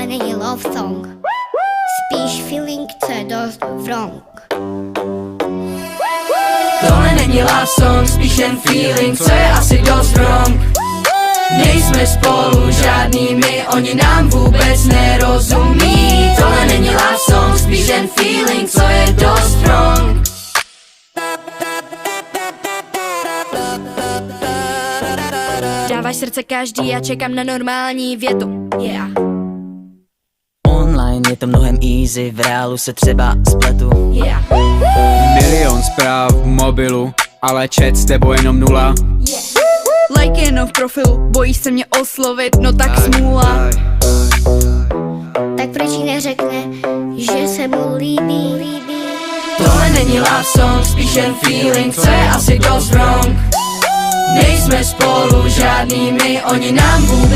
není love song, spíš feeling, co je dost wrong. Tohle není love song, spíš jen feeling, co je asi dost wrong. Nejsme spolu žádnými, oni nám vůbec nerozumí. Tohle není love song, spíš jen feeling, co je dost wrong. Dáváš srdce každý a čekám na normální větu. Yeah. Online je to mnohem easy, v reálu se třeba spletu. Yeah. Milion zpráv v mobilu, ale chat s tebou jenom 0. Like jenom v profilu, bojíš se mě oslovit, no tak smůla. Tak proč jí neřekne, že se mu líbí? Tohle není love song, spíš jen feeling, co je asi dost wrong. Nejsme spolu žádnými, oni nám vůbec